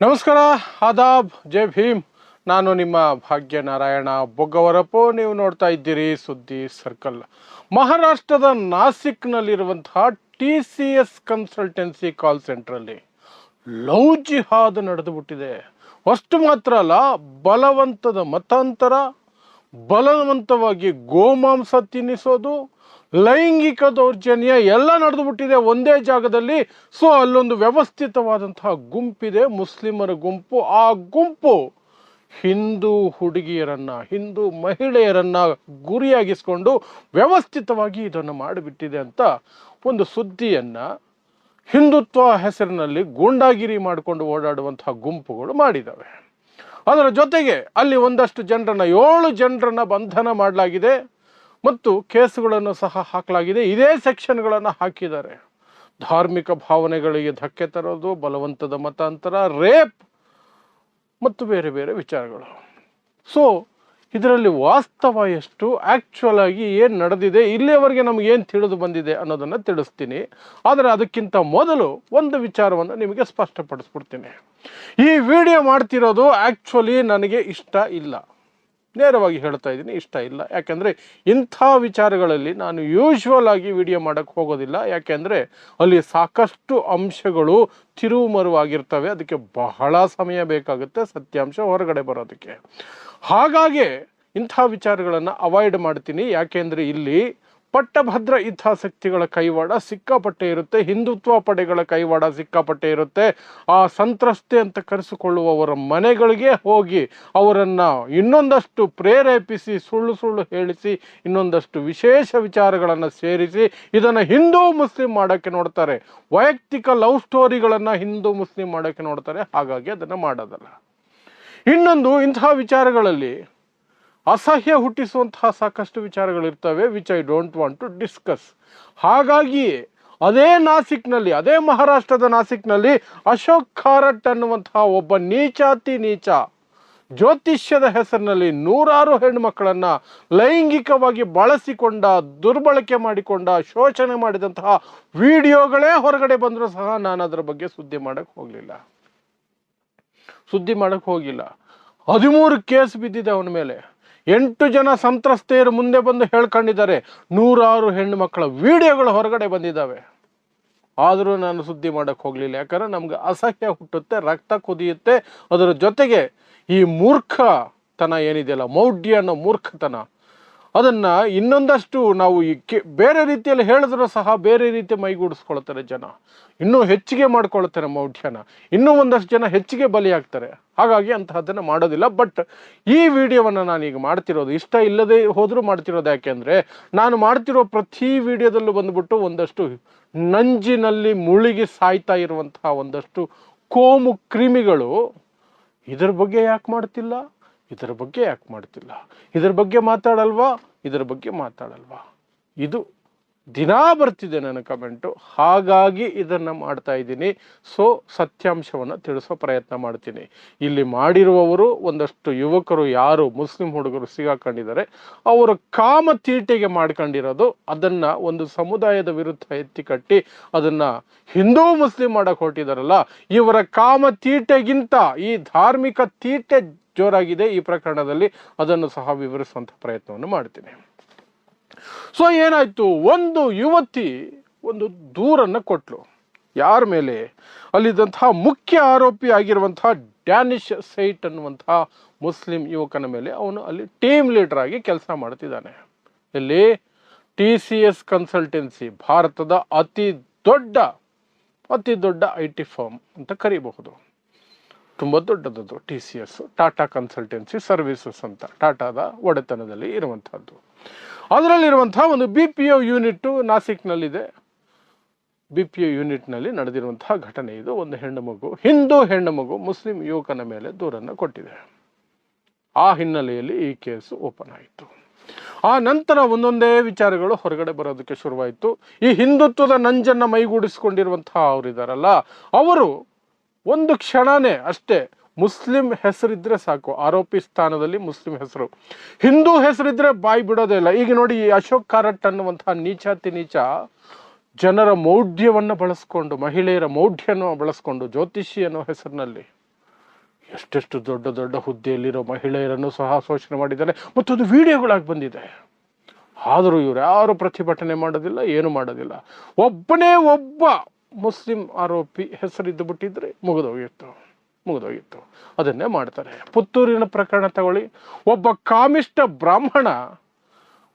ನಮಸ್ಕಾರ, ಆದಾಬ್, ಜೈ ಭೀಮ್. ನಾನು ನಿಮ್ಮ ಭಾಗ್ಯನಾರಾಯಣ ಬೊಗ್ಗವರಪ್ಪು. ನೀವು ನೋಡ್ತಾ ಇದ್ದೀರಿ ಸುದ್ದಿ ಸರ್ಕಲ್. ಮಹಾರಾಷ್ಟ್ರದ ನಾಸಿಕ್ನಲ್ಲಿರುವಂತಹ TCS ಕನ್ಸಲ್ಟೆನ್ಸಿ ಕಾಲ್ ಸೆಂಟ್ರಲ್ಲಿ ಲವ್ ಜಿಹಾದ್ ನಡೆದು ಬಿಟ್ಟಿದೆ. ಅಷ್ಟು ಮಾತ್ರ ಅಲ್ಲ, ಬಲವಂತದ ಮತಾಂತರ, ಬಲವಂತವಾಗಿ ಗೋಮಾಂಸ ತಿನ್ನಿಸೋದು, ಲೈಂಗಿಕ ದೌರ್ಜನ್ಯ ಎಲ್ಲ ನಡೆದು ಬಿಟ್ಟಿದೆ ಒಂದೇ ಜಾಗದಲ್ಲಿ. ಸೊ ಅಲ್ಲೊಂದು ವ್ಯವಸ್ಥಿತವಾದಂತಹ ಗುಂಪಿದೆ, ಮುಸ್ಲಿಮರ ಗುಂಪು. ಆ ಗುಂಪು ಹಿಂದೂ ಹುಡುಗಿಯರನ್ನ, ಹಿಂದೂ ಮಹಿಳೆಯರನ್ನ ಗುರಿಯಾಗಿಸ್ಕೊಂಡು ವ್ಯವಸ್ಥಿತವಾಗಿ ಇದನ್ನು ಮಾಡಿಬಿಟ್ಟಿದೆ ಅಂತ ಒಂದು ಸುದ್ದಿಯನ್ನ ಹಿಂದುತ್ವ ಹೆಸರಿನಲ್ಲಿ ಗೂಂಡಾಗಿರಿ ಮಾಡಿಕೊಂಡು ಓಡಾಡುವಂತಹ ಗುಂಪುಗಳು ಮಾಡಿದ್ದಾವೆ. ಅದರ ಜೊತೆಗೆ ಅಲ್ಲಿ ಒಂದಷ್ಟು ಜನರನ್ನ, 7 ಜನರನ್ನ ಬಂಧನ ಮಾಡಲಾಗಿದೆ ಮತ್ತು ಕೇಸುಗಳನ್ನು ಸಹ ಹಾಕಲಾಗಿದೆ. ಇದೇ ಸೆಕ್ಷನ್ಗಳನ್ನು ಹಾಕಿದ್ದಾರೆ. ಧಾರ್ಮಿಕ ಭಾವನೆಗಳಿಗೆ ಧಕ್ಕೆ ತರೋದು, ಬಲವಂತದ ಮತಾಂತರ, ರೇಪ್ ಮತ್ತು ಬೇರೆ ಬೇರೆ ವಿಚಾರಗಳು. ಸೊ ಇದರಲ್ಲಿ ವಾಸ್ತವ ಎಷ್ಟು, ಆ್ಯಕ್ಚುಲ್ ಆಗಿ ಏನು ನಡೆದಿದೆ, ಇಲ್ಲಿಯವರೆಗೆ ನಮ್ಗೆ ಏನು ತಿಳಿದು ಬಂದಿದೆ ಅನ್ನೋದನ್ನು ತಿಳಿಸ್ತೀನಿ. ಆದರೆ ಅದಕ್ಕಿಂತ ಮೊದಲು ಒಂದು ವಿಚಾರವನ್ನು ನಿಮಗೆ ಸ್ಪಷ್ಟಪಡಿಸ್ಬಿಡ್ತೀನಿ. ಈ ವಿಡಿಯೋ ಮಾಡ್ತಿರೋದು ಆ್ಯಕ್ಚುಲಿ ನನಗೆ ಇಷ್ಟ ಇಲ್ಲ, ನೇರವಾಗಿ ಹೇಳ್ತಾ ಇದ್ದೀನಿ, ಇಷ್ಟ ಇಲ್ಲ. ಯಾಕೆಂದರೆ ಇಂಥ ವಿಚಾರಗಳಲ್ಲಿ ನಾನು ಯೂಶ್ವಲ್ ಆಗಿ ವಿಡಿಯೋ ಮಾಡೋಕ್ಕೆ ಹೋಗೋದಿಲ್ಲ. ಯಾಕೆಂದರೆ ಅಲ್ಲಿ ಸಾಕಷ್ಟು ಅಂಶಗಳು ತಿರುವು ಮರುವಾಗಿರ್ತವೆ. ಅದಕ್ಕೆ ಬಹಳ ಸಮಯ ಬೇಕಾಗುತ್ತೆ ಸತ್ಯಾಂಶ ಹೊರಗಡೆ ಬರೋದಕ್ಕೆ. ಹಾಗಾಗಿ ಇಂಥ ವಿಚಾರಗಳನ್ನು ಅವಾಯ್ಡ್ ಮಾಡ್ತೀನಿ. ಯಾಕೆಂದರೆ ಇಲ್ಲಿ ಪಟ್ಟಭದ್ರ ಹಿತಾಸಕ್ತಿಗಳ ಕೈವಾಡ ಸಿಕ್ಕಾಪಟ್ಟೆ ಇರುತ್ತೆ, ಹಿಂದುತ್ವ ಪಡೆಗಳ ಕೈವಾಡ ಸಿಕ್ಕಾಪಟ್ಟೆ ಇರುತ್ತೆ. ಆ ಸಂತ್ರಸ್ತೆ ಅಂತ ಕರೆಸಿಕೊಳ್ಳುವವರ ಮನೆಗಳಿಗೆ ಹೋಗಿ ಅವರನ್ನು ಇನ್ನೊಂದಷ್ಟು ಪ್ರೇರೇಪಿಸಿ, ಸುಳ್ಳು ಸುಳ್ಳು ಹೇಳಿಸಿ, ಇನ್ನೊಂದಷ್ಟು ವಿಶೇಷ ವಿಚಾರಗಳನ್ನು ಸೇರಿಸಿ ಇದನ್ನು ಹಿಂದೂ ಮುಸ್ಲಿಂ ಮಾಡೋಕ್ಕೆ ನೋಡ್ತಾರೆ. ವೈಯಕ್ತಿಕ ಲವ್ ಸ್ಟೋರಿಗಳನ್ನು ಹಿಂದೂ ಮುಸ್ಲಿಂ ಮಾಡೋಕ್ಕೆ ನೋಡ್ತಾರೆ. ಹಾಗಾಗಿ ಅದನ್ನು ಮಾಡೋದಲ್ಲ. ಇನ್ನೊಂದು, ಇಂತಹ ವಿಚಾರಗಳಲ್ಲಿ ಅಸಹ್ಯ ಹುಟ್ಟಿಸುವಂತಹ ಸಾಕಷ್ಟು ವಿಚಾರಗಳಿರ್ತವೆ, which I don't want to discuss. ಹಾಗಾಗಿ ಅದೇ ನಾಸಿಕ್ನಲ್ಲಿ, ಅದೇ ಮಹಾರಾಷ್ಟ್ರದ ನಾಸಿಕ್ನಲ್ಲಿ ಅಶೋಕ್ ಖಾರಟ್ ಅನ್ನುವಂತಹ ಒಬ್ಬ ನೀಚಾತಿ ನೀಚ ಜ್ಯೋತಿಷ್ಯದ ಹೆಸರಿನಲ್ಲಿ ನೂರಾರು ಹೆಣ್ಣುಮಕ್ಕಳನ್ನು ಲೈಂಗಿಕವಾಗಿ ಬಳಸಿಕೊಂಡ, ದುರ್ಬಳಕೆ ಮಾಡಿಕೊಂಡ, ಶೋಷಣೆ ಮಾಡಿದಂತಹ ವಿಡಿಯೋಗಳೇ ಹೊರಗಡೆ ಬಂದರೂ ಸಹ ನಾನು ಅದರ ಬಗ್ಗೆ ಸುದ್ದಿ ಮಾಡೋಕ್ಕೆ ಹೋಗಿಲ್ಲ. 13 ಕೇಸ್ ಬಿದ್ದಿದೆ ಅವನ ಮೇಲೆ. 8 ಜನ ಸಂತ್ರಸ್ತೆಯರು ಮುಂದೆ ಬಂದು ಹೇಳ್ಕೊಂಡಿದ್ದಾರೆ. ನೂರಾರು ಹೆಣ್ಣು ಮಕ್ಕಳ ವಿಡಿಯೋಗಳು ಹೊರಗಡೆ ಬಂದಿದ್ದಾವೆ. ಆದರೂ ನಾನು ಸುದ್ದಿ ಮಾಡೋಕ್ಕೆ ಹೋಗಲಿಲ್ಲ. ಯಾಕಂದರೆ ನಮ್ಗೆ ಅಸಹ್ಯ ಹುಟ್ಟುತ್ತೆ, ರಕ್ತ ಕುದಿಯುತ್ತೆ. ಅದರ ಜೊತೆಗೆ ಈ ಮೂರ್ಖತನ ಏನಿದೆಯಲ್ಲ, ಮೌಢ್ಯ ಅನ್ನೋ ಮೂರ್ಖತನ, ಅದನ್ನು ಇನ್ನೊಂದಷ್ಟು ನಾವು ಬೇರೆ ರೀತಿಯಲ್ಲಿ ಹೇಳಿದ್ರೂ ಸಹ ಬೇರೆ ರೀತಿ ಮೈಗೂಡಿಸ್ಕೊಳ್ತಾರೆ ಜನ. ಇನ್ನೂ ಹೆಚ್ಚಿಗೆ ಮಾಡ್ಕೊಳ್ತಾರೆ ಮೌಢ್ಯನ, ಇನ್ನೂ ಒಂದಷ್ಟು ಜನ ಹೆಚ್ಚಿಗೆ ಬಲಿಯಾಗ್ತಾರೆ. ಹಾಗಾಗಿ ಅಂತಹದ್ದನ್ನು ಮಾಡೋದಿಲ್ಲ. ಬಟ್ ಈ ವಿಡಿಯೋವನ್ನು ನಾನೀಗ ಮಾಡ್ತಿರೋದು, ಇಷ್ಟ ಇಲ್ಲದೆ ಹೋದರೂ ಮಾಡ್ತಿರೋದು. ಯಾಕೆಂದರೆ ನಾನು ಮಾಡ್ತಿರೋ ಪ್ರತಿ ವಿಡಿಯೋದಲ್ಲೂ ಬಂದುಬಿಟ್ಟು ಒಂದಷ್ಟು ನಂಜಿನಲ್ಲಿ ಮುಳುಗಿ ಸಾಯ್ತಾ ಇರುವಂತಹ ಒಂದಷ್ಟು ಕೋಮು ಕ್ರಿಮಿಗಳು ಇದರ ಬಗ್ಗೆ ಯಾಕೆ ಮಾಡ್ತಿಲ್ಲ, ಇದರ ಬಗ್ಗೆ ಯಾಕೆ ಮಾಡ್ತಿಲ್ಲ, ಇದರ ಬಗ್ಗೆ ಮಾತಾಡಲ್ವಾ, ಇದು ದಿನಾ ಬರ್ತಿದೆ ನನ್ನ ಕಮೆಂಟು. ಹಾಗಾಗಿ ಇದನ್ನು ಮಾಡ್ತಾ ಇದ್ದೀನಿ. ಸೊ ಸತ್ಯಾಂಶವನ್ನು ತಿಳಿಸೋ ಪ್ರಯತ್ನ ಮಾಡ್ತೀನಿ. ಇಲ್ಲಿ ಮಾಡಿರುವವರು ಒಂದಷ್ಟು ಯುವಕರು, ಯಾರು ಮುಸ್ಲಿಂ ಹುಡುಗರು ಸಿಗಾಕೊಂಡಿದ್ದಾರೆ, ಅವರ ಕಾಮತೀಟೆಗೆ ಮಾಡ್ಕೊಂಡಿರೋದು. ಅದನ್ನು ಒಂದು ಸಮುದಾಯದ ವಿರುದ್ಧ ಎತ್ತಿ ಕಟ್ಟಿ ಅದನ್ನು ಹಿಂದೂ ಮುಸ್ಲಿಂ ಮಾಡೋಕ್ಕೆ ಹೊರಟಿದಾರಲ್ಲ, ಇವರ ಕಾಮತೀಟೆಗಿಂತ ಈ ಧಾರ್ಮಿಕ ತೀಟೆ ಜೋರಾಗಿದೆ ಈ ಪ್ರಕರಣದಲ್ಲಿ. ಅದನ್ನು ಸಹ ವಿವರಿಸುವಂಥ ಪ್ರಯತ್ನವನ್ನು ಮಾಡ್ತೀನಿ. ಸೊ ಏನಾಯ್ತು, ಒಂದು ಯುವತಿ ಒಂದು ದೂರನ್ನು ಕೊಟ್ಲು. ಯಾರ ಮೇಲೆ? ಅಲ್ಲಿದ್ದಂತಹ ಮುಖ್ಯ ಆರೋಪಿ ಆಗಿರುವಂತಹ ಡ್ಯಾನಿಶ್ ಸೈಟ್ ಅನ್ನುವಂತಹ ಮುಸ್ಲಿಂ ಯುವಕನ ಮೇಲೆ. ಅವನು ಅಲ್ಲಿ ಟೀಮ್ ಲೀಡರ್ ಆಗಿ ಕೆಲಸ ಮಾಡ್ತಿದ್ದಾನೆ. ಇಲ್ಲಿ TCS ಕನ್ಸಲ್ಟೆನ್ಸಿ, ಭಾರತದ ಅತಿ ದೊಡ್ಡ IT ಫರ್ಮ್ ಅಂತ ಕರಿಬಹುದು. ತುಂಬ ದೊಡ್ಡದದು TCS, ಟಾಟಾ ಕನ್ಸಲ್ಟೆನ್ಸಿ ಸರ್ವಿಸಸ್ ಅಂತ, ಟಾಟಾದ ಒಡೆತನದಲ್ಲಿ ಇರುವಂಥದ್ದು. ಅದರಲ್ಲಿರುವಂತಹ ಒಂದು BPO ಯೂನಿಟ್ಟು ನಾಸಿಕ್ನಲ್ಲಿದೆ. BPO ಯೂನಿಟ್ನಲ್ಲಿ ನಡೆದಿರುವಂತಹ ಘಟನೆ ಇದು. ಒಂದು ಹಿಂದೂ ಹೆಣ್ಣು ಮಗು ಮುಸ್ಲಿಂ ಯುವಕನ ಮೇಲೆ ದೂರನ್ನು ಕೊಟ್ಟಿದೆ. ಆ ಹಿನ್ನೆಲೆಯಲ್ಲಿ ಈ ಕೇಸು ಓಪನ್ ಆಯಿತು. ಆ ನಂತರ ಒಂದೊಂದೇ ವಿಚಾರಗಳು ಹೊರಗಡೆ ಬರೋದಕ್ಕೆ ಶುರುವಾಯಿತು. ಈ ಹಿಂದುತ್ವದ ನಂಜನ್ನು ಮೈಗೂಡಿಸ್ಕೊಂಡಿರುವಂತಹ ಅವರಿದ್ದಾರಲ್ಲ, ಅವರು ಒಂದು ಕ್ಷಣನೇ ಅಷ್ಟೇ ಮುಸ್ಲಿಂ ಹೆಸರಿದ್ರೆ ಸಾಕು, ಆರೋಪಿ ಸ್ಥಾನದಲ್ಲಿ ಮುಸ್ಲಿಂ ಹೆಸರು, ಹಿಂದೂ ಹೆಸರಿದ್ರೆ ಬಾಯಿ ಬಿಡೋದೇ ಇಲ್ಲ. ಈಗ ನೋಡಿ, ಈ ಅಶೋಕ್ ಖಾರಟ್ ಅನ್ನುವಂತಹ ನೀಚಾತಿ ನೀಚ ಜನರ ಮೌಢ್ಯವನ್ನು ಬಳಸ್ಕೊಂಡು, ಮಹಿಳೆಯರ ಮೌಢ್ಯವನ್ನು ಬಳಸ್ಕೊಂಡು, ಜ್ಯೋತಿಷಿ ಅನ್ನೋ ಹೆಸರಿನಲ್ಲಿ ಎಷ್ಟೆಷ್ಟು ದೊಡ್ಡ ದೊಡ್ಡ ಹುದ್ದೆಯಲ್ಲಿರೋ ಮಹಿಳೆಯರನ್ನು ಸಹ ಶೋಷಣೆ ಮಾಡಿದ್ದಾರೆ ಮತ್ತು ಅದು ವಿಡಿಯೋಗಳಾಗಿ ಬಂದಿದೆ. ಆದರೂ ಇವರು ಯಾರು ಪ್ರತಿಭಟನೆ ಮಾಡೋದಿಲ್ಲ, ಏನು ಮಾಡೋದಿಲ್ಲ. ಒಬ್ಬನೇ ಒಬ್ಬ ಮುಸ್ಲಿಂ ಆರೋಪಿ ಹೆಸರಿದ್ದು ಬಿಟ್ಟಿದ್ರೆ ಮುಗಿದೋಗಿತ್ತು. ಅದನ್ನೇ ಮಾಡ್ತಾರೆ. ಪುತ್ತೂರಿನ ಪ್ರಕರಣ ತಗೊಳ್ಳಿ. ಒಬ್ಬ ಕಾಮಿಷ್ಠ ಬ್ರಾಹ್ಮಣ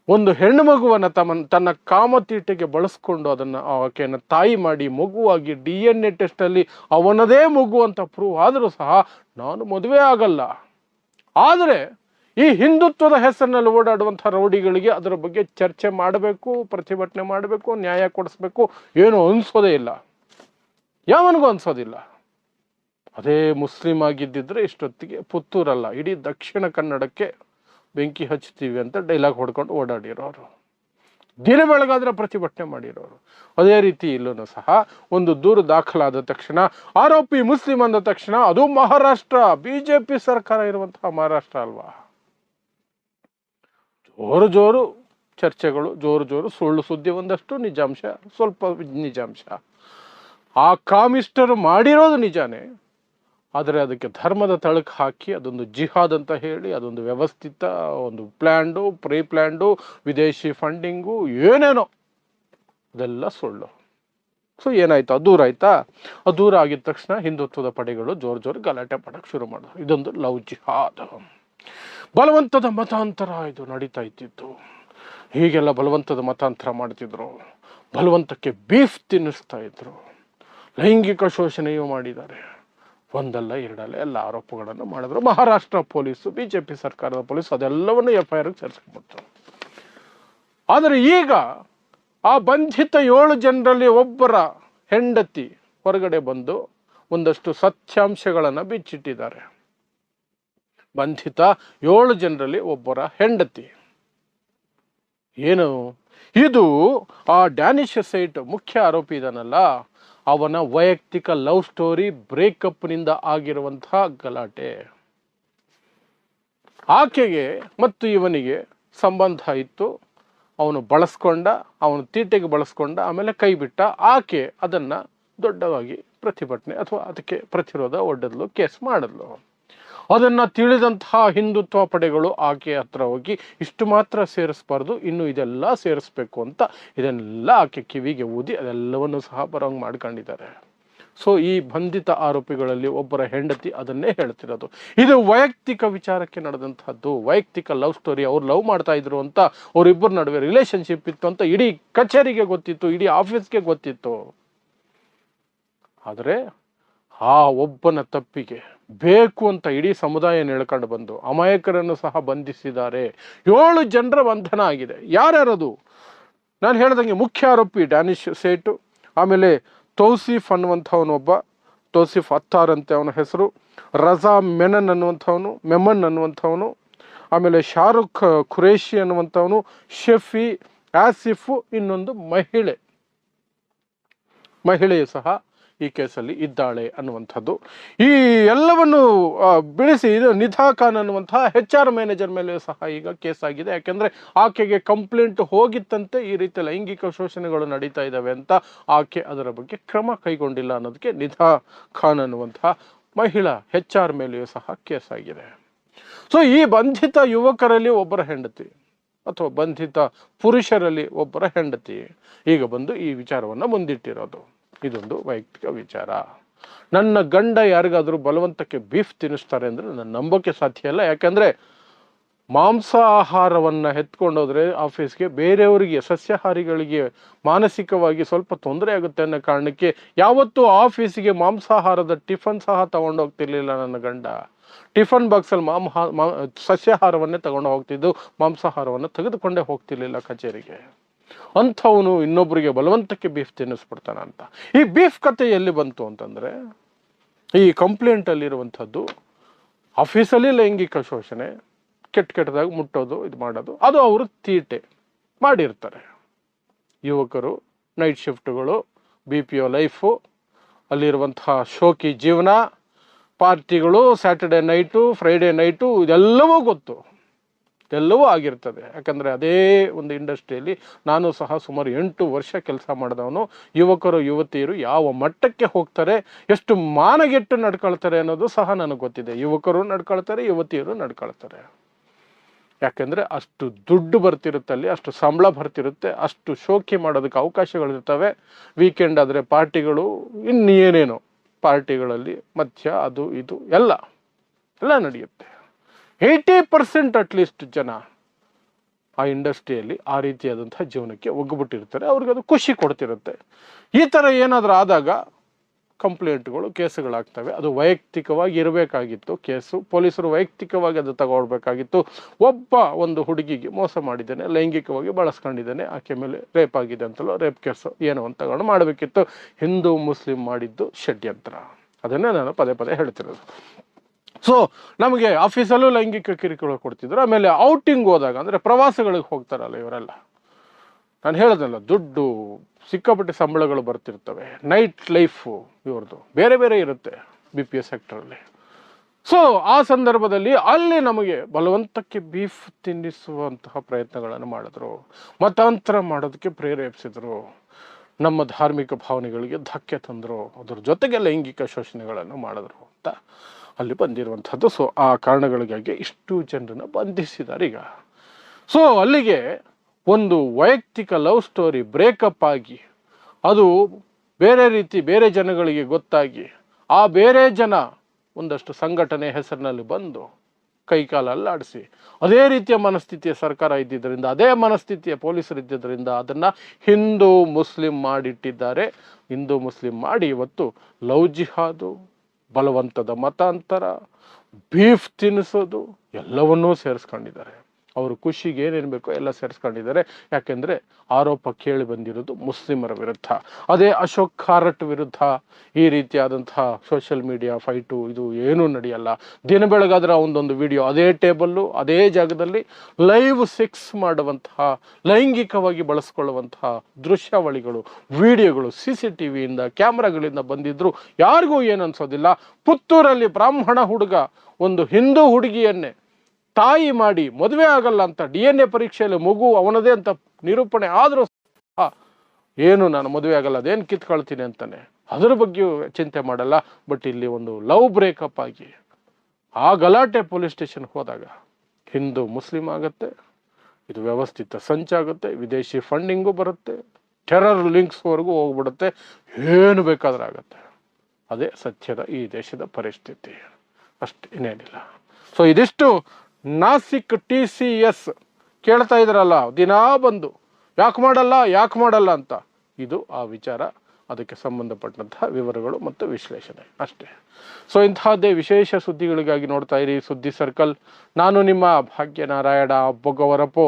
ಒಂದು ಹೆಣ್ಣು ಮಗುವನ್ನು ತನ್ನ ಕಾಮತೀಟೆಗೆ ಬಳಸ್ಕೊಂಡು ಅದನ್ನು ಆಕೆಯನ್ನು ತಾಯಿ ಮಾಡಿ ಮಗುವಾಗಿ DNA ಟೆಸ್ಟಲ್ಲಿ ಅವನದೇ ಮಗು ಅಂತ ಪ್ರೂವ್ ಆದರೂ ಸಹ ನಾನು ಮದುವೆ ಆಗಲ್ಲ. ಆದರೆ ಈ ಹಿಂದುತ್ವದ ಹೆಸರಿನಲ್ಲಿ ಓಡಾಡುವಂಥ ರೌಡಿಗಳಿಗೆ ಅದರ ಬಗ್ಗೆ ಚರ್ಚೆ ಮಾಡಬೇಕು, ಪ್ರತಿಭಟನೆ ಮಾಡಬೇಕು, ನ್ಯಾಯ ಕೊಡಿಸ್ಬೇಕು, ಏನು ಅನಿಸೋದೇ ಇಲ್ಲ, ಯಾವನಿಗೂ ಅನಿಸೋದಿಲ್ಲ. ಅದೇ ಮುಸ್ಲಿಂ ಆಗಿದ್ದಿದ್ರೆ ಇಷ್ಟೊತ್ತಿಗೆ ಪುತ್ತೂರಲ್ಲ ಇಡೀ ದಕ್ಷಿಣ ಕನ್ನಡಕ್ಕೆ ಬೆಂಕಿ ಹಚ್ತೀವಿ ಅಂತ ಡೈಲಾಗ್ ಹೊಡ್ಕೊಂಡು ಓಡಾಡಿರೋರು, ದಿನ ಬೆಳಗಾದ್ರೆ ಪ್ರತಿಭಟನೆ ಮಾಡಿರೋರು. ಅದೇ ರೀತಿ ಇಲ್ಲೂ ಸಹ ಒಂದು ದೂರು ದಾಖಲಾದ ತಕ್ಷಣ ಆರೋಪಿ ಮುಸ್ಲಿಂ ಅಂದ ತಕ್ಷಣ ಅದು ಮಹಾರಾಷ್ಟ್ರ, BJP ಸರ್ಕಾರ ಇರುವಂತಹ ಮಹಾರಾಷ್ಟ್ರ ಅಲ್ವಾ, ಜೋರು ಚರ್ಚೆಗಳು, ಜೋರು ಸುಳ್ಳು ಸುದ್ದಿ, ಒಂದಷ್ಟು ನಿಜಾಂಶ, ಸ್ವಲ್ಪ ನಿಜಾಂಶ. ಆ ಕಾಮಿಸ್ಟರು ಮಾಡಿರೋದು ನಿಜಾನೇ, ಆದರೆ ಅದಕ್ಕೆ ಧರ್ಮದ ತಳಕು ಹಾಕಿ ಅದೊಂದು ಜಿಹಾದ್ ಅಂತ ಹೇಳಿ ಅದೊಂದು ವ್ಯವಸ್ಥಿತ, ಒಂದು ಪ್ಲ್ಯಾಂಡು, ಪ್ರೀ ಪ್ಲ್ಯಾಂಡು, ವಿದೇಶಿ ಫಂಡಿಂಗು, ಏನೇನೋ ಅದೆಲ್ಲ ಸುಳ್ಳು. ಸೊ ಏನಾಯ್ತು, ಅದು ದೂರ ಆಯ್ತಾ. ಅದು ದೂರ ಆಗಿದ ತಕ್ಷಣ ಹಿಂದುತ್ವದ ಪಡೆಗಳು ಜೋರು ಗಲಾಟೆ ಮಾಡಕ್ಕೆ ಶುರು ಮಾಡೋದು. ಇದೊಂದು ಲವ್ ಜಿಹಾದ್, ಬಲವಂತದ ಮತಾಂತರ ಇದು ನಡೀತಾ ಇದ್ದಿತ್ತು. ಹೀಗೆಲ್ಲ ಬಲವಂತದ ಮತಾಂತರ ಮಾಡ್ತಿದ್ರು, ಬಲವಂತಕ್ಕೆ ಬೀಫ್ ತಿನ್ನಿಸ್ತಾ ಇದ್ರು, ಲೈಂಗಿಕ ಶೋಷಣೆಯೂ ಮಾಡಿದ್ದಾರೆ. ಒಂದಲ್ಲ ಎರಡಲ್ಲ ಎಲ್ಲ ಆರೋಪಗಳನ್ನು ಮಾಡಿದ್ರು. ಮಹಾರಾಷ್ಟ್ರ ಪೊಲೀಸು, BJP ಸರ್ಕಾರದ ಪೊಲೀಸ್ ಅದೆಲ್ಲವನ್ನು FIR ಸೇರಿಸ್ಬಿಡ್ತು. ಆದರೆ ಈಗ ಆ ಬಂಧಿತ 7 ಜನರಲ್ಲಿ ಒಬ್ಬರ ಹೆಂಡತಿ ಹೊರಗಡೆ ಬಂದು ಒಂದಷ್ಟು ಸತ್ಯಾಂಶಗಳನ್ನು ಬಿಚ್ಚಿಟ್ಟಿದ್ದಾರೆ. ಬಂಧಿತ 7 ಜನರಲ್ಲಿ ಒಬ್ಬರ ಹೆಂಡತಿ ಏನು, ಇದು ಆ ಡ್ಯಾನಿಶ್ ಸೈಟ್ ಮುಖ್ಯ ಆರೋಪಿ ಇದನ್ನಲ್ಲ, ಅವನ ವೈಯಕ್ತಿಕ ಲವ್ ಸ್ಟೋರಿ, ಬ್ರೇಕಪ್ನಿಂದ ಆಗಿರುವಂತಹ ಗಲಾಟೆ. ಆಕೆಗೆ ಮತ್ತು ಇವನಿಗೆ ಸಂಬಂಧ ಇತ್ತು, ಅವನು ಬಳಸ್ಕೊಂಡ, ಅವನು ತೀಟೆಗೆ ಬಳಸ್ಕೊಂಡ, ಆಮೇಲೆ ಕೈ ಬಿಟ್ಟ. ಆಕೆ ಅದನ್ನು ದೊಡ್ಡವಾಗಿ ಪ್ರತಿಭಟನೆ ಅಥವಾ ಅದಕ್ಕೆ ಪ್ರತಿರೋಧ ಒಡ್ಡದ್ಲು, ಕೇಸ್ ಮಾಡಿದ್ಲು. ಅದನ್ನು ತಿಳಿದಂತಹ ಹಿಂದುತ್ವ ಪಡೆಗಳು ಆಕೆ ಹತ್ರ ಹೋಗಿ ಇಷ್ಟು ಮಾತ್ರ ಸೇರಿಸ್ಬಾರ್ದು, ಇನ್ನು ಇದೆಲ್ಲ ಸೇರಿಸ್ಬೇಕು ಅಂತ ಇದನ್ನೆಲ್ಲ ಆಕೆ ಕಿವಿಗೆ ಊದಿ ಅದೆಲ್ಲವನ್ನು ಸಹ ಬರೋಂಗೆ ಮಾಡ್ಕೊಂಡಿದ್ದಾರೆ. ಸೊ ಈ ಬಂಧಿತ ಆರೋಪಿಗಳಲ್ಲಿ ಒಬ್ಬರ ಹೆಂಡತಿ ಅದನ್ನೇ ಹೇಳ್ತಿರೋದು. ಇದು ವೈಯಕ್ತಿಕ ವಿಚಾರಕ್ಕೆ ನಡೆದಂತಹದ್ದು, ವೈಯಕ್ತಿಕ ಲವ್ ಸ್ಟೋರಿ. ಅವ್ರು ಲವ್ ಮಾಡ್ತಾ ಇದ್ರು ಅಂತ, ಅವರಿಬ್ಬರ ನಡುವೆ ರಿಲೇಶನ್ಶಿಪ್ ಇತ್ತು ಅಂತ ಇಡೀ ಕಚೇರಿಗೆ ಗೊತ್ತಿತ್ತು, ಇಡೀ ಆಫೀಸ್ಗೆ ಗೊತ್ತಿತ್ತು. ಆದರೆ ಆ ಒಬ್ಬನ ತಪ್ಪಿಗೆ ಬೇಕು ಅಂತ ಇಡೀ ಸಮುದಾಯ ನೆಳ್ಕೊಂಡು ಬಂದು ಅಮಾಯಕರನ್ನು ಸಹ ಬಂಧಿಸಿದ್ದಾರೆ. 7 ಜನರ ಬಂಧನ ಆಗಿದೆ. ಯಾರ್ಯಾರದು? ನಾನು ಹೇಳ್ದಂಗೆ ಮುಖ್ಯ ಆರೋಪಿ ಡ್ಯಾನಿಶ್ ಸೇಟು, ಆಮೇಲೆ ತೌಸಿಫ್ ಅನ್ನುವಂಥವನೊಬ್ಬ, ತೌಸಿಫ್ ಅತ್ತಾರ್ ಅಂತೆ ಅವನ ಹೆಸರು, ರಜಾ ಮೆಮನ್ ಅನ್ನುವಂಥವನು, ಆಮೇಲೆ ಶಾರುಖ್ ಖುರೇಶಿ ಅನ್ನುವಂಥವನು, ಶಫಿ, ಆಸಿಫು, ಇನ್ನೊಂದು ಮಹಿಳೆಯು ಸಹ ಈ ಕೇಸಲ್ಲಿ ಇದ್ದಾಳೆ ಅನ್ನುವಂಥದ್ದು. ಈ ಎಲ್ಲವನ್ನು ಬಿಡಿಸಿ ಇದು ನಿಧಾ ಖಾನ್ ಅನ್ನುವಂತಹ HR ಮ್ಯಾನೇಜರ್ ಮೇಲೆ ಸಹ ಈಗ ಕೇಸ್ ಆಗಿದೆ. ಯಾಕೆಂದರೆ ಆಕೆಗೆ ಕಂಪ್ಲೇಂಟ್ ಹೋಗಿತ್ತಂತೆ, ಈ ರೀತಿ ಲೈಂಗಿಕ ಶೋಷಣೆಗಳು ನಡೀತಾ ಇದ್ದಾವೆ ಅಂತ. ಆಕೆ ಅದರ ಬಗ್ಗೆ ಕ್ರಮ ಕೈಗೊಂಡಿಲ್ಲ ಅನ್ನೋದಕ್ಕೆ ನಿಧಾ ಖಾನ್ ಅನ್ನುವಂತಹ ಮಹಿಳಾ HR ಮೇಲೆಯೂ ಸಹ ಕೇಸ್ ಆಗಿದೆ. ಸೊ ಈ ಬಂಧಿತ ಯುವಕರಲ್ಲಿ ಒಬ್ಬರ ಹೆಂಡತಿ ಅಥವಾ ಬಂಧಿತ ಪುರುಷರಲ್ಲಿ ಒಬ್ಬರ ಹೆಂಡತಿ ಈಗ ಬಂದು ಈ ವಿಚಾರವನ್ನು ಮುಂದಿಟ್ಟಿರೋದು. ಇದೊಂದು ವೈಯಕ್ತಿಕ ವಿಚಾರ. ನನ್ನ ಗಂಡ ಯಾರಿಗಾದರೂ ಬಲವಂತಕ್ಕೆ ಬೀಫ್ ತಿನ್ನಿಸ್ತಾರೆ ಅಂದರೆ ನನ್ನ ನಂಬೋಕೆ ಸಾಧ್ಯ ಇಲ್ಲ. ಯಾಕಂದರೆ ಮಾಂಸಾಹಾರವನ್ನು ಎತ್ಕೊಂಡೋದ್ರೆ ಆಫೀಸ್ಗೆ ಬೇರೆಯವರಿಗೆ, ಸಸ್ಯಾಹಾರಿಗಳಿಗೆ ಮಾನಸಿಕವಾಗಿ ಸ್ವಲ್ಪ ತೊಂದರೆ ಆಗುತ್ತೆ ಅನ್ನೋ ಕಾರಣಕ್ಕೆ ಯಾವತ್ತೂ ಆಫೀಸಿಗೆ ಮಾಂಸಾಹಾರದ ಟಿಫನ್ ಸಹ ತಗೊಂಡೋಗ್ತಿರ್ಲಿಲ್ಲ ನನ್ನ ಗಂಡ. ಟಿಫನ್ ಬಾಕ್ಸಲ್ಲಿ ಸಸ್ಯಾಹಾರವನ್ನೇ ತಗೊಂಡು ಹೋಗ್ತಿದ್ದು, ಮಾಂಸಾಹಾರವನ್ನು ತೆಗೆದುಕೊಂಡೇ ಹೋಗ್ತಿರ್ಲಿಲ್ಲ ಕಚೇರಿಗೆ. ಅಂಥವನು ಇನ್ನೊಬ್ಬರಿಗೆ ಬಲವಂತಕ್ಕೆ ಬೀಫ್ ತಿನ್ನಿಸ್ಬಿಡ್ತಾನ ಅಂತ. ಈ ಬೀಫ್ ಕತೆ ಎಲ್ಲಿ ಬಂತು ಅಂತಂದರೆ, ಈ ಕಂಪ್ಲೇಂಟಲ್ಲಿರುವಂಥದ್ದು ಆಫೀಸಲ್ಲಿ ಲೈಂಗಿಕ ಶೋಷಣೆ, ಕೆಟ್ಟದಾಗಿ ಮುಟ್ಟೋದು, ಇದು ಮಾಡೋದು, ಅದು ಅವರು ತೀಟೆ ಮಾಡಿರ್ತಾರೆ. ಯುವಕರು, ನೈಟ್ ಶಿಫ್ಟ್ಗಳು, BPO ಲೈಫು, ಅಲ್ಲಿರುವಂತಹ ಶೋಕಿ ಜೀವನ, ಪಾರ್ಟಿಗಳು, ಸ್ಯಾಟರ್ಡೆ ನೈಟು, ಫ್ರೈಡೇ ನೈಟು, ಇದೆಲ್ಲವೂ ಗೊತ್ತು. ಎಲ್ಲವೂ ಆಗಿರ್ತದೆ. ಯಾಕಂದರೆ ಅದೇ ಒಂದು ಇಂಡಸ್ಟ್ರಿಯಲ್ಲಿ ನಾನು ಸಹ ಸುಮಾರು 8 ವರ್ಷ ಕೆಲಸ ಮಾಡಿದವನು. ಯುವಕರು ಯುವತಿಯರು ಯಾವ ಮಟ್ಟಕ್ಕೆ ಹೋಗ್ತಾರೆ, ಎಷ್ಟು ಮಾನಗೆಟ್ಟು ನಡ್ಕೊಳ್ತಾರೆ ಅನ್ನೋದು ಸಹ ನನಗೆ ಗೊತ್ತಿದೆ. ಯುವಕರು ನಡ್ಕೊಳ್ತಾರೆ, ಯುವತಿಯರು ನಡ್ಕೊಳ್ತಾರೆ. ಯಾಕೆಂದರೆ ಅಷ್ಟು ದುಡ್ಡು ಬರ್ತಿರುತ್ತೆ, ಅಲ್ಲಿ ಅಷ್ಟು ಸಂಬಳ ಬರ್ತಿರುತ್ತೆ, ಅಷ್ಟು ಶೋಕಿ ಮಾಡೋದಕ್ಕೆ ಅವಕಾಶಗಳಿರ್ತವೆ. ವೀಕೆಂಡ್ ಆದರೆ ಪಾರ್ಟಿಗಳು, ಇನ್ನೇನೇನೋ ಪಾರ್ಟಿಗಳಲ್ಲಿ ಮದ್ಯ ಅದು ಇದು ಎಲ್ಲ ನಡೆಯುತ್ತೆ. 80% ಅಟ್ಲೀಸ್ಟ್ ಜನ ಆ ಇಂಡಸ್ಟ್ರಿಯಲ್ಲಿ ಆ ರೀತಿಯಾದಂತಹ ಜೀವನಕ್ಕೆ ಒಗ್ಗಿಬಿಟ್ಟಿರ್ತಾರೆ. ಅವ್ರಿಗೆ ಅದು ಖುಷಿ ಕೊಡ್ತಿರುತ್ತೆ. ಈ ಥರ ಏನಾದರೂ ಆದಾಗ ಕಂಪ್ಲೇಂಟ್ಗಳು, ಕೇಸುಗಳಾಗ್ತವೆ. ಅದು ವೈಯಕ್ತಿಕವಾಗಿ ಇರಬೇಕಾಗಿತ್ತು ಕೇಸು. ಪೊಲೀಸರು ವೈಯಕ್ತಿಕವಾಗಿ ಅದು ತಗೊಳ್ಬೇಕಾಗಿತ್ತು. ಒಂದು ಹುಡುಗಿಗೆ ಮೋಸ ಮಾಡಿದ್ದಾನೆ, ಲೈಂಗಿಕವಾಗಿ ಬಳಸ್ಕೊಂಡಿದ್ದಾನೆ, ಆಕೆ ಮೇಲೆ ರೇಪ್ ಆಗಿದೆ ಅಂತಲೋ, ರೇಪ್ ಕೇಸು ಏನೋ ಅಂತ ತಗೊಂಡು ಮಾಡಬೇಕಿತ್ತು. ಹಿಂದೂ ಮುಸ್ಲಿಂ ಮಾಡಿದ್ದು ಷಡ್ಯಂತ್ರ. ಅದನ್ನೇ ನಾನು ಪದೇ ಪದೇ ಹೇಳ್ತಿರೋದು. ಸೊ ನಮಗೆ ಆಫೀಸಲ್ಲೂ ಲೈಂಗಿಕ ಕಿರುಕುಳ ಕೊಡ್ತಿದ್ರು. ಆಮೇಲೆ ಔಟಿಂಗ್ ಹೋದಾಗ, ಅಂದರೆ ಪ್ರವಾಸಗಳಿಗೆ ಹೋಗ್ತಾರಲ್ಲ ಇವರೆಲ್ಲ, ನಾನು ಹೇಳೋದಲ್ಲ, ದುಡ್ಡು ಸಿಕ್ಕಾಪಟ್ಟೆ ಸಂಬಳಗಳು ಬರ್ತಿರ್ತವೆ. ನೈಟ್ ಲೈಫು ಇವ್ರದ್ದು ಬೇರೆ ಬೇರೆ ಇರುತ್ತೆ BPO ಸೆಕ್ಟರಲ್ಲಿ. ಸೊ ಆ ಸಂದರ್ಭದಲ್ಲಿ ಅಲ್ಲಿ ನಮಗೆ ಬಲವಂತಕ್ಕೆ ಬೀಫ್ ತಿನ್ನಿಸುವಂತಹ ಪ್ರಯತ್ನಗಳನ್ನು ಮಾಡಿದ್ರು, ಮತಾಂತರ ಮಾಡೋದಕ್ಕೆ ಪ್ರೇರೇಪಿಸಿದ್ರು, ನಮ್ಮ ಧಾರ್ಮಿಕ ಭಾವನೆಗಳಿಗೆ ಧಕ್ಕೆ ತಂದರು, ಅದ್ರ ಜೊತೆಗೆ ಲೈಂಗಿಕ ಶೋಷಣೆಗಳನ್ನು ಮಾಡಿದ್ರು ಅಂತ ಅಲ್ಲಿ ಬಂದಿರುವಂಥದ್ದು. ಸೊ ಆ ಕಾರಣಗಳಿಗಾಗಿ ಇಷ್ಟು ಜನರನ್ನು ಬಂಧಿಸಿದ್ದಾರೆ ಈಗ. ಸೊ ಅಲ್ಲಿಗೆ ಒಂದು ವೈಯಕ್ತಿಕ ಲವ್ ಸ್ಟೋರಿ ಬ್ರೇಕಪ್ ಆಗಿ, ಅದು ಬೇರೆ ರೀತಿ ಬೇರೆ ಜನಗಳಿಗೆ ಗೊತ್ತಾಗಿ, ಆ ಬೇರೆ ಜನ ಒಂದಷ್ಟು ಸಂಘಟನೆ ಹೆಸರಿನಲ್ಲಿ ಬಂದು ಕೈಕಾಲ ಅಲ್ಲಾಡಿಸಿ, ಅದೇ ರೀತಿಯ ಮನಸ್ಥಿತಿಯ ಸರ್ಕಾರ ಇದ್ದಿದ್ದರಿಂದ, ಅದೇ ಮನಸ್ಥಿತಿಯ ಪೊಲೀಸರು ಇದ್ದಿದ್ದರಿಂದ ಅದನ್ನು ಹಿಂದೂ ಮುಸ್ಲಿಂ ಮಾಡಿಟ್ಟಿದ್ದಾರೆ. ಹಿಂದೂ ಮುಸ್ಲಿಂ ಮಾಡಿ ಇವತ್ತು ಲವ್ ಜಿಹಾದು, ಬಲವಂತದ ಮತಾಂತರ, ಬೀಫ್ ತಿನ್ನಿಸೋದು ಎಲ್ಲವನ್ನೂ ಸೇರಿಸ್ಕೊಂಡಿದ್ದಾರೆ. ಅವರು ಖುಷಿಗೆ ಏನೇನು ಬೇಕೋ ಎಲ್ಲ ಸೇರಿಸ್ಕೊಂಡಿದ್ದಾರೆ. ಯಾಕೆಂದರೆ ಆರೋಪ ಕೇಳಿ ಬಂದಿರೋದು ಮುಸ್ಲಿಮರ ವಿರುದ್ಧ. ಅದೇ ಅಶೋಕ್ ಖಾರಟ್ ವಿರುದ್ಧ ಈ ರೀತಿಯಾದಂತಹ ಸೋಷಿಯಲ್ ಮೀಡಿಯಾ ಫೈಟು ಇದು ಏನೂ ನಡೆಯಲ್ಲ. ದಿನ ಬೆಳಗಾದ್ರೆ ಒಂದೊಂದು ವಿಡಿಯೋ, ಅದೇ ಟೇಬಲ್ಲು ಅದೇ ಜಾಗದಲ್ಲಿ ಲೈವ್ ಸೆಕ್ಸ್ ಮಾಡುವಂತಹ, ಲೈಂಗಿಕವಾಗಿ ಬಳಸ್ಕೊಳ್ಳುವಂತಹ ದೃಶ್ಯಾವಳಿಗಳು, ವಿಡಿಯೋಗಳು CCTVಯಿಂದ ಕ್ಯಾಮ್ರಾಗಳಿಂದ ಬಂದಿದ್ರು ಯಾರಿಗೂ ಏನು ಅನ್ಸೋದಿಲ್ಲ. ಪುತ್ತೂರಲ್ಲಿ ಬ್ರಾಹ್ಮಣ ಹುಡುಗ ಒಂದು ಹಿಂದೂ ಹುಡುಗಿಯನ್ನೇ ತಾಯಿ ಮಾಡಿ ಮದುವೆ ಆಗಲ್ಲ ಅಂತ DNA ಪರೀಕ್ಷೆಯಲ್ಲಿ ಮಗು ಅವನದೇ ಅಂತ ನಿರೂಪಣೆ ಆದರೂ ಏನು ನಾನು ಮದುವೆ ಆಗಲ್ಲ, ಅದೇನು ಕಿತ್ಕೊಳ್ತೀನಿ ಅಂತಾನೆ, ಅದರ ಬಗ್ಗೆಯೂ ಚಿಂತೆ ಮಾಡಲ್ಲ. ಬಟ್ ಇಲ್ಲಿ ಒಂದು ಲವ್ ಬ್ರೇಕಪ್ ಆಗಿ ಆ ಗಲಾಟೆ ಪೊಲೀಸ್ ಸ್ಟೇಷನ್ಗೆ ಹೋದಾಗ ಹಿಂದೂ ಮುಸ್ಲಿಂ ಆಗುತ್ತೆ, ಇದು ವ್ಯವಸ್ಥಿತ ಸಂಚಾಗುತ್ತೆ, ವಿದೇಶಿ ಫಂಡಿಂಗು ಬರುತ್ತೆ, ಟೆರರ್ ಲಿಂಕ್ಸ್ವರೆಗೂ ಹೋಗ್ಬಿಡುತ್ತೆ, ಏನು ಬೇಕಾದ್ರೆ ಆಗುತ್ತೆ. ಅದೇ ಸತ್ಯದ ಈ ದೇಶದ ಪರಿಸ್ಥಿತಿ, ಅಷ್ಟೇ, ಇನ್ನೇನಿಲ್ಲ. ಸೊ ಇದಿಷ್ಟು ನಾಸಿಕ್ TCS ಕೇಳ್ತಾ ಇದ್ರಲ್ಲ ದಿನಾ ಬಂದು, ಯಾಕೆ ಮಾಡಲ್ಲ ಅಂತ. ಇದು ಆ ವಿಚಾರ, ಅದಕ್ಕೆ ಸಂಬಂಧಪಟ್ಟಂತಹ ವಿವರಗಳು ಮತ್ತು ವಿಶ್ಲೇಷಣೆ ಅಷ್ಟೇ. ಸೊ ಇಂತಹದ್ದೇ ವಿಶೇಷ ಸುದ್ದಿಗಳಿಗಾಗಿ ನೋಡ್ತಾ ಇರಿ ಸುದ್ದಿ ಸರ್ಕಲ್. ನಾನು ನಿಮ್ಮ ಭಾಗ್ಯನಾರಾಯಣ ಬೊಗ್ಗವರಪು.